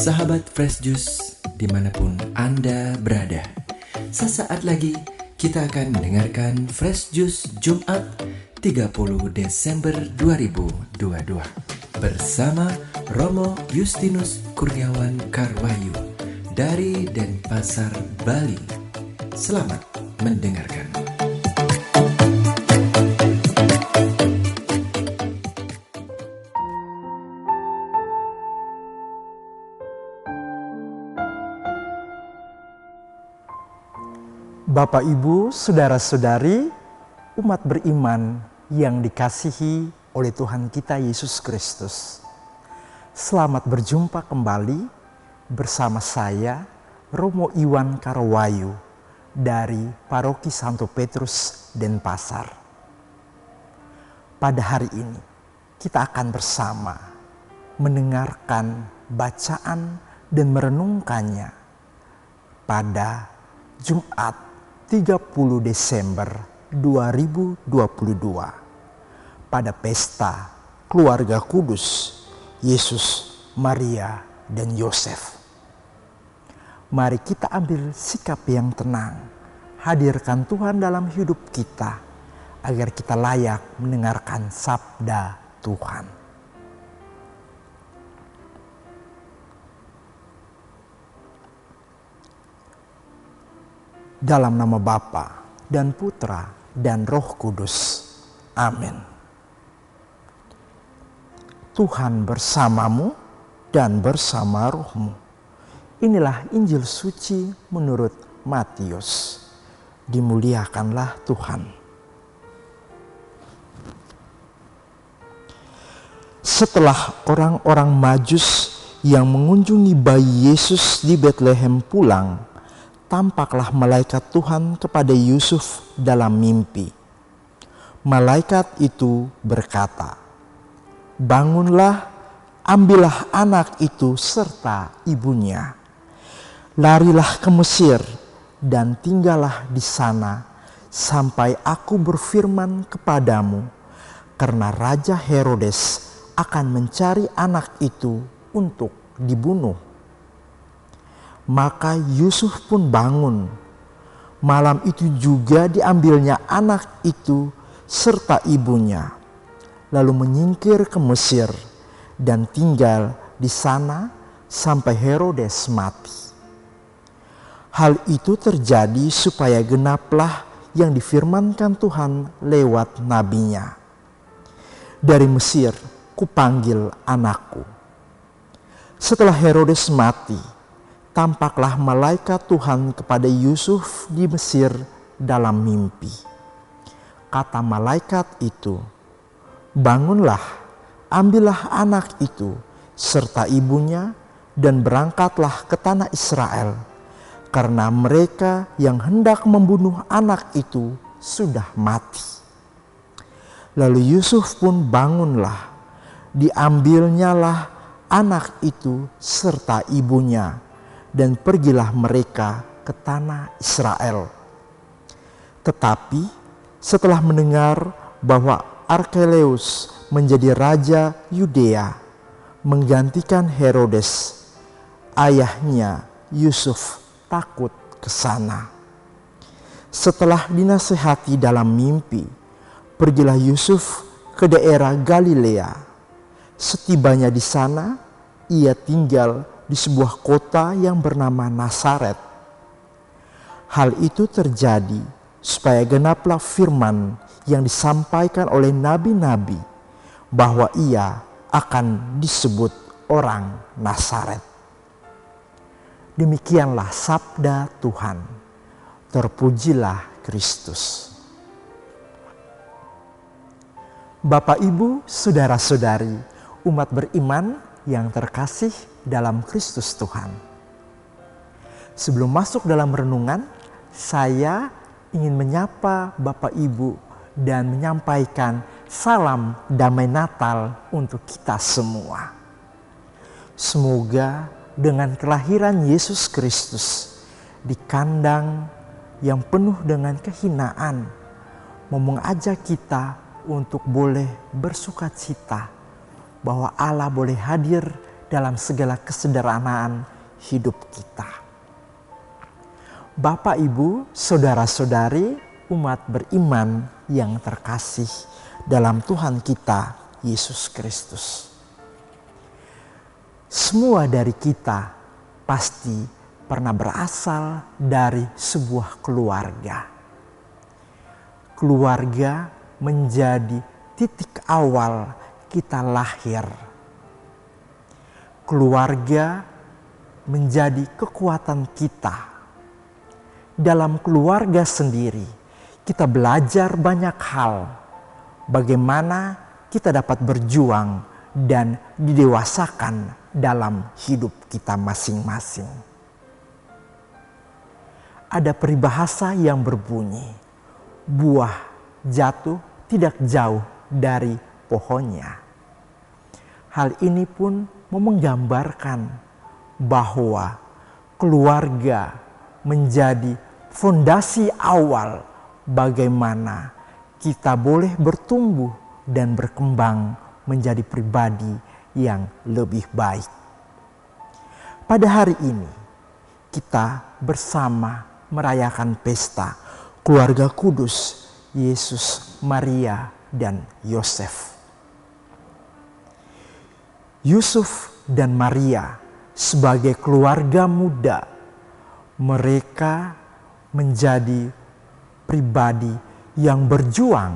Sahabat Fresh Juice dimanapun Anda berada, sesaat lagi kita akan mendengarkan Fresh Juice Jumat 30 Desember 2022 bersama Romo Justinus Kurniawan Karwayu dari Denpasar, Bali. Selamat mendengarkan. Bapak, Ibu, saudara-saudari, umat beriman yang dikasihi oleh Tuhan kita Yesus Kristus. Selamat berjumpa kembali bersama saya, Romo Iwan Karwayu dari Paroki Santo Petrus, Denpasar. Pada hari ini, kita akan bersama mendengarkan bacaan dan merenungkannya pada Jumat 30 Desember 2022 pada pesta keluarga kudus Yesus, Maria, dan Yosef. Mari kita ambil sikap yang tenang, hadirkan Tuhan dalam hidup kita agar kita layak mendengarkan sabda Tuhan. Dalam nama Bapa dan Putra dan Roh Kudus. Amin. Tuhan bersamamu dan bersama rohmu. Inilah Injil suci menurut Matius. Dimuliakanlah Tuhan. Setelah orang-orang Majus yang mengunjungi bayi Yesus di Betlehem pulang, tampaklah malaikat Tuhan kepada Yusuf dalam mimpi. Malaikat itu berkata, "Bangunlah, ambillah anak itu serta ibunya. Larilah ke Mesir dan tinggallah di sana sampai aku berfirman kepadamu, karena Raja Herodes akan mencari anak itu untuk dibunuh." Maka Yusuf pun bangun. Malam itu juga diambilnya anak itu serta ibunya, lalu menyingkir ke Mesir dan tinggal di sana sampai Herodes mati. Hal itu terjadi supaya genaplah yang difirmankan Tuhan lewat nabinya. "Dari Mesir kupanggil anakku." Setelah Herodes mati, tampaklah malaikat Tuhan kepada Yusuf di Mesir dalam mimpi. Kata malaikat itu, "Bangunlah, ambillah anak itu serta ibunya dan berangkatlah ke tanah Israel, karena mereka yang hendak membunuh anak itu sudah mati." Lalu Yusuf pun bangunlah, diambilnyalah anak itu serta ibunya, dan pergilah mereka ke tanah Israel. Tetapi setelah mendengar bahwa Arkelaus menjadi raja Yudea menggantikan Herodes, ayahnya Yusuf takut ke sana. Setelah dinasehati dalam mimpi, pergilah Yusuf ke daerah Galilea. Setibanya di sana, ia tinggal di sebuah kota yang bernama Nazaret. Hal itu terjadi supaya genaplah firman yang disampaikan oleh nabi-nabi bahwa ia akan disebut orang Nazaret. Demikianlah sabda Tuhan. Terpujilah Kristus. Bapak, Ibu, saudara-saudari, umat beriman yang terkasih dalam Kristus Tuhan. Sebelum masuk dalam renungan, saya ingin menyapa Bapak Ibu dan menyampaikan salam damai Natal untuk kita semua. Semoga dengan kelahiran Yesus Kristus di kandang yang penuh dengan kehinaan, mau mengajak kita untuk boleh bersukacita bahwa Allah boleh hadir dalam segala kesederhanaan hidup kita. Bapak, Ibu, saudara-saudari, umat beriman yang terkasih dalam Tuhan kita Yesus Kristus. Semua dari kita pasti pernah berasal dari sebuah keluarga. Keluarga menjadi titik awal kita lahir. Keluarga menjadi kekuatan kita. Dalam keluarga sendiri, kita belajar banyak hal. Bagaimana kita dapat berjuang dan didewasakan dalam hidup kita masing-masing. Ada peribahasa yang berbunyi, buah jatuh tidak jauh dari pohonnya. Hal ini pun menggambarkan bahwa keluarga menjadi fondasi awal bagaimana kita boleh bertumbuh dan berkembang menjadi pribadi yang lebih baik. Pada hari ini kita bersama merayakan pesta keluarga kudus Yesus, Maria, dan Yosef. Yusuf dan Maria sebagai keluarga muda, mereka menjadi pribadi yang berjuang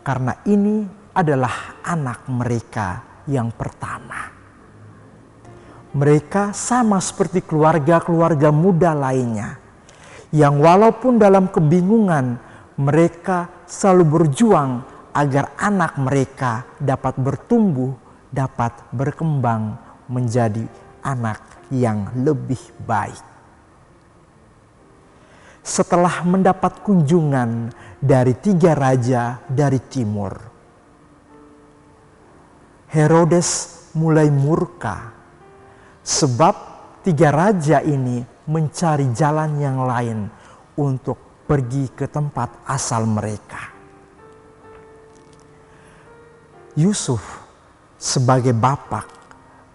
karena ini adalah anak mereka yang pertama. Mereka sama seperti keluarga-keluarga muda lainnya yang walaupun dalam kebingungan mereka selalu berjuang agar anak mereka dapat bertumbuh, dapat berkembang menjadi anak yang lebih baik. Setelah mendapat kunjungan dari 3 raja dari timur, Herodes mulai murka sebab 3 raja ini mencari jalan yang lain untuk pergi ke tempat asal mereka. Yusuf sebagai bapak,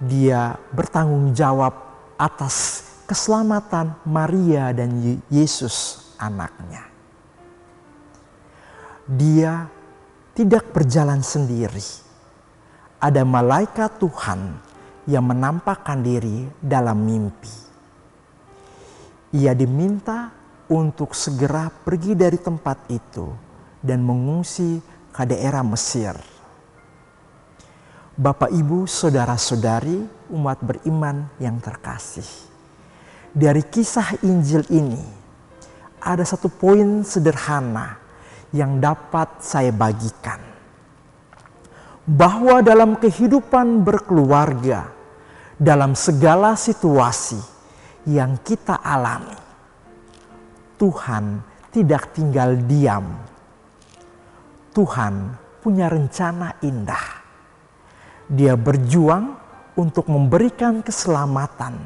dia bertanggung jawab atas keselamatan Maria dan Yesus anaknya. Dia tidak berjalan sendiri. Ada malaikat Tuhan yang menampakkan diri dalam mimpi. Ia diminta untuk segera pergi dari tempat itu dan mengungsi ke daerah Mesir. Bapak, Ibu, saudara-saudari, umat beriman yang terkasih. Dari kisah Injil ini, ada satu poin sederhana yang dapat saya bagikan. Bahwa dalam kehidupan berkeluarga, dalam segala situasi yang kita alami, Tuhan tidak tinggal diam. Tuhan punya rencana indah. Dia berjuang untuk memberikan keselamatan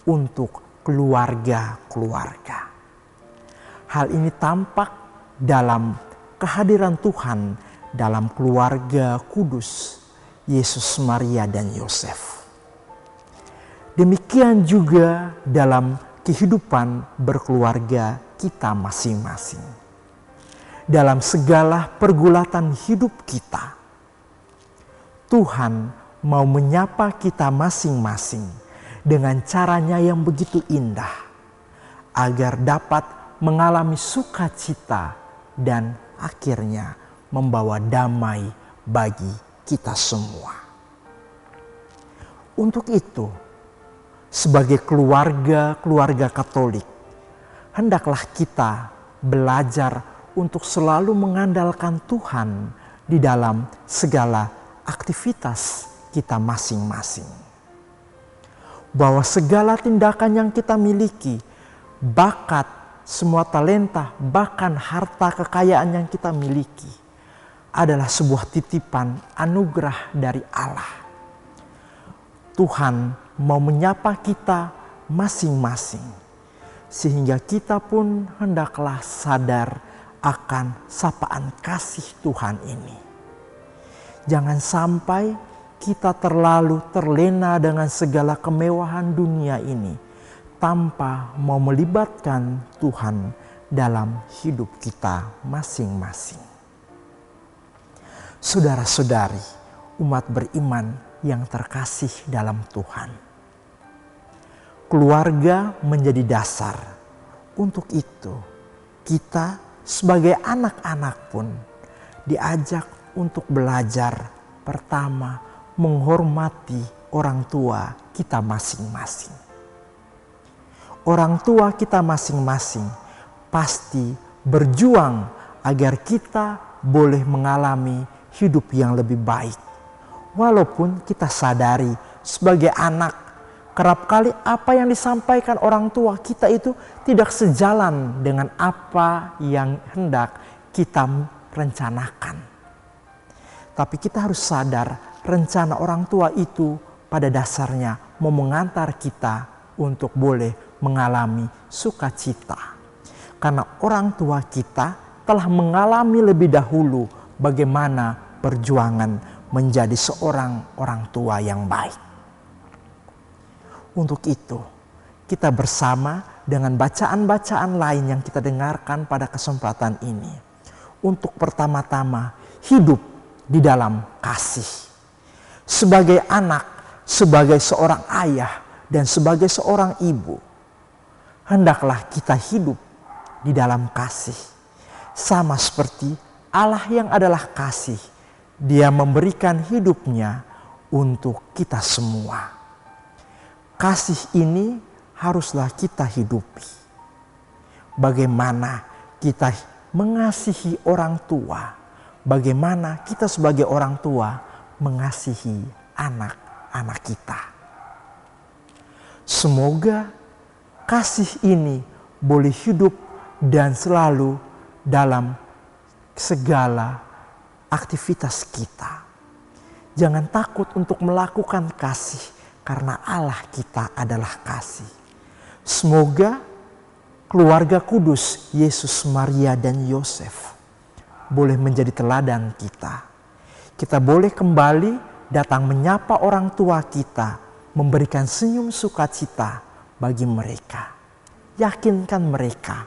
untuk keluarga-keluarga. Hal ini tampak dalam kehadiran Tuhan dalam keluarga kudus Yesus, Maria, dan Yosef. Demikian juga dalam kehidupan berkeluarga kita masing-masing. Dalam segala pergulatan hidup kita, Tuhan mau menyapa kita masing-masing dengan caranya yang begitu indah, agar dapat mengalami sukacita dan akhirnya membawa damai bagi kita semua. Untuk itu, sebagai keluarga Katolik, hendaklah kita belajar untuk selalu mengandalkan Tuhan di dalam segala aktivitas kita masing-masing. Bahwa segala tindakan yang kita miliki, bakat, semua talenta, bahkan harta kekayaan yang kita miliki, adalah sebuah titipan anugerah dari Allah. Tuhan mau menyapa kita masing-masing, sehingga kita pun hendaklah sadar akan sapaan kasih Tuhan ini. Jangan sampai kita terlalu terlena dengan segala kemewahan dunia ini tanpa mau melibatkan Tuhan dalam hidup kita masing-masing. Saudara-saudari, umat beriman yang terkasih dalam Tuhan, keluarga menjadi dasar. Untuk itu, kita sebagai anak-anak pun diajak untuk belajar pertama menghormati orang tua kita masing-masing. Orang tua kita masing-masing pasti berjuang agar kita boleh mengalami hidup yang lebih baik. Walaupun kita sadari sebagai anak, kerap kali apa yang disampaikan orang tua kita itu tidak sejalan dengan apa yang hendak kita rencanakan. Tapi kita harus sadar rencana orang tua itu pada dasarnya mau mengantar kita untuk boleh mengalami sukacita. Karena orang tua kita telah mengalami lebih dahulu bagaimana perjuangan menjadi seorang orang tua yang baik. Untuk itu, kita bersama dengan bacaan-bacaan lain yang kita dengarkan pada kesempatan ini. Untuk pertama-tama hidup di dalam kasih. Sebagai anak, sebagai seorang ayah, dan sebagai seorang ibu, hendaklah kita hidup di dalam kasih. Sama seperti Allah yang adalah kasih, Dia memberikan hidupnya untuk kita semua. Kasih ini haruslah kita hidupi. Bagaimana kita mengasihi orang tua, bagaimana kita sebagai orang tua mengasihi anak-anak kita. Semoga kasih ini boleh hidup dan selalu dalam segala aktivitas kita. Jangan takut untuk melakukan kasih karena Allah kita adalah kasih. Semoga keluarga kudus Yesus, Maria, dan Yosef boleh menjadi teladan kita. Kita boleh kembali datang menyapa orang tua kita, memberikan senyum sukacita bagi mereka. Yakinkan mereka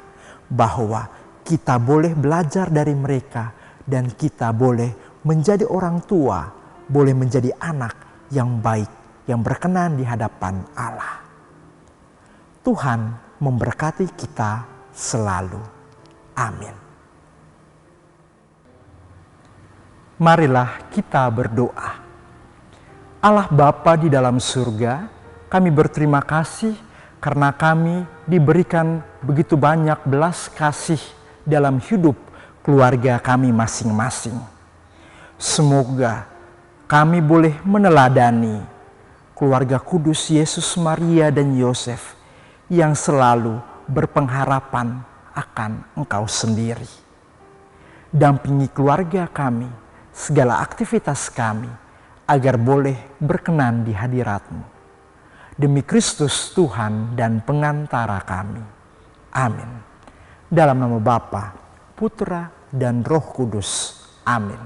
bahwa kita boleh belajar dari mereka dan kita boleh menjadi orang tua, boleh menjadi anak yang baik, yang berkenan di hadapan Allah. Tuhan memberkati kita selalu. Amin. Marilah kita berdoa. Allah Bapa di dalam surga, kami berterima kasih karena kami diberikan begitu banyak belas kasih dalam hidup keluarga kami masing-masing. Semoga kami boleh meneladani keluarga kudus Yesus, Maria, dan Yosef yang selalu berpengharapan akan Engkau sendiri. Dampingi keluarga kami, segala aktivitas kami, agar boleh berkenan di hadirat-Mu. Demi Kristus Tuhan dan pengantara kami. Amin. Dalam nama Bapa, Putra, dan Roh Kudus. Amin.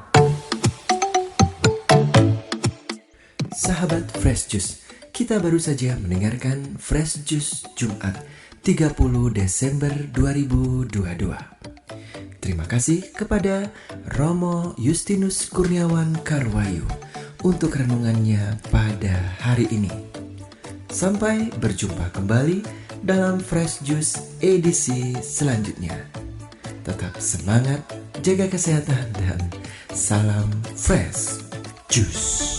Sahabat Fresh Juice, kita baru saja mendengarkan Fresh Juice Jumat 30 Desember 2022. Terima kasih kepada Romo Justinus Kurniawan Karwayu untuk renungannya pada hari ini. Sampai berjumpa kembali dalam Fresh Juice edisi selanjutnya. Tetap semangat, jaga kesehatan, dan salam Fresh Juice.